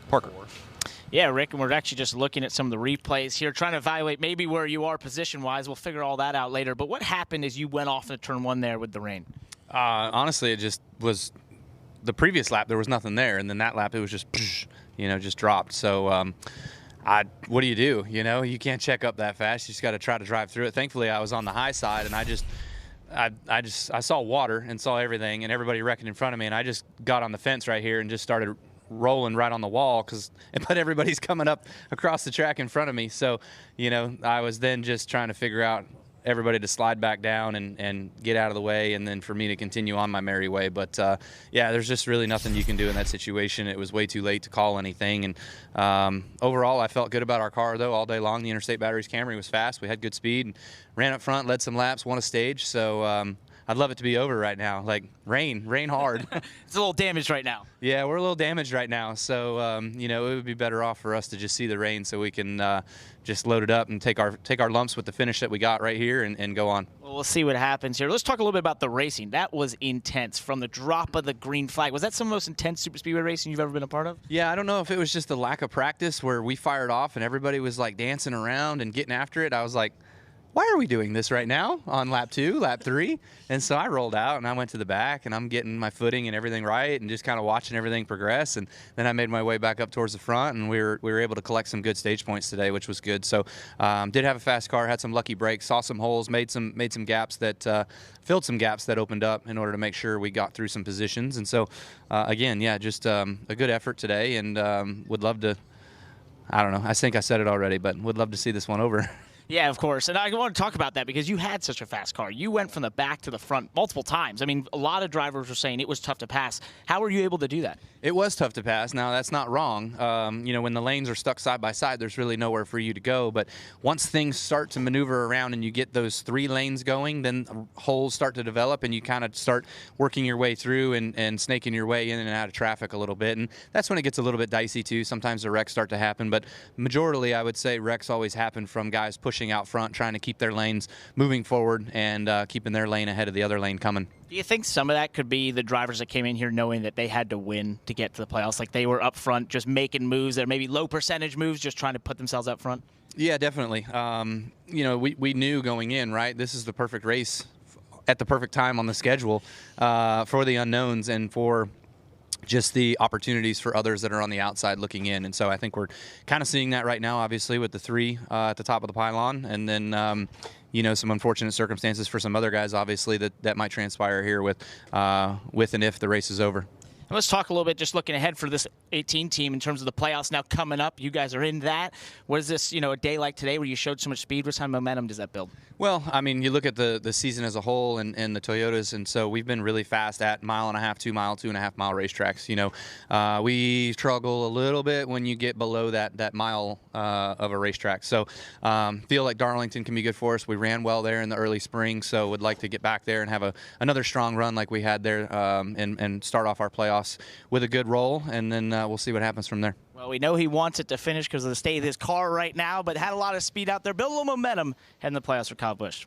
Parker. Yeah, Rick, and we're actually just looking at some of the replays here, trying to evaluate maybe where you are position-wise. We'll figure all that out later. But what happened as you went off into turn one there with the rain? Honestly, it just was the previous lap. There was nothing there, and then that lap it was just, just dropped. So, what do? You can't check up that fast. You just got to try to drive through it. Thankfully, I was on the high side, and I saw water and saw everything, and everybody wrecking in front of me, and I just got on the fence right here and just started rolling right on the wall but everybody's coming up across the track in front of me. So, I was then just trying to figure out everybody to slide back down and get out of the way, and then for me to continue on my merry way. But there's just really nothing you can do in that situation. It was way too late to call anything, and overall I felt good about our car though all day long. The Interstate Batteries Camry was fast. We had good speed and ran up front, led some laps, won a stage. So I'd love it to be over right now. Like rain hard. It's a little damaged right now. Yeah, we're a little damaged right now. So, it would be better off for us to just see the rain so we can just load it up and take our lumps with the finish that we got right here and go on. Well, we'll see what happens here. Let's talk a little bit about the racing. That was intense from the drop of the green flag. Was that some of the most intense super speedway racing you've ever been a part of? Yeah, I don't know if it was just the lack of practice where we fired off and everybody was like dancing around and getting after it. I was like, why are we doing this right now on lap 2, lap 3? And so I rolled out and I went to the back and I'm getting my footing and everything right and just kind of watching everything progress. And then I made my way back up towards the front, and we were able to collect some good stage points today, which was good. So did have a fast car, had some lucky breaks, saw some holes, made some gaps that filled some gaps that opened up in order to make sure we got through some positions. And so again, just a good effort today, and would love to, I don't know, I think I said it already, but would love to see this one over. Yeah, of course. And I want to talk about that because you had such a fast car. You went from the back to the front multiple times. I mean, a lot of drivers were saying it was tough to pass. How were you able to do that? It was tough to pass. Now, that's not wrong. When the lanes are stuck side by side, there's really nowhere for you to go. But once things start to maneuver around and you get those 3 lanes going, then holes start to develop and you kind of start working your way through and snaking your way in and out of traffic a little bit. And that's when it gets a little bit dicey, too. Sometimes the wrecks start to happen. But majorly, I would say wrecks always happen from guys pushing out front, trying to keep their lanes moving forward and keeping their lane ahead of the other lane coming. Do you think some of that could be the drivers that came in here knowing that they had to win to get to the playoffs? Like they were up front just making moves that are maybe low percentage moves, just trying to put themselves up front? Yeah, definitely. We knew going in, right? This is the perfect race at the perfect time on the schedule for the unknowns and for just the opportunities for others that are on the outside looking in. And so I think we're kind of seeing that right now, obviously, with the 3 at the top of the pylon. And then, some unfortunate circumstances for some other guys, obviously, that might transpire here with and if the race is over. And let's talk a little bit, just looking ahead for this 18 team in terms of the playoffs now coming up. You guys are in that. What is this, a day like today where you showed so much speed? What kind of momentum does that build? Well, I mean, you look at the season as a whole and the Toyotas, and so we've been really fast at 1.5 mile, 2 mile, 2.5 mile racetracks. We struggle a little bit when you get below that mile of a racetrack. So feel like Darlington can be good for us. We ran well there in the early spring, so would like to get back there and have another strong run like we had there and start off our playoffs with a good roll, and then we'll see what happens from there. Well, we know he wants it to finish because of the state of his car right now, but had a lot of speed out there, built a little momentum heading the playoffs for Kyle Busch.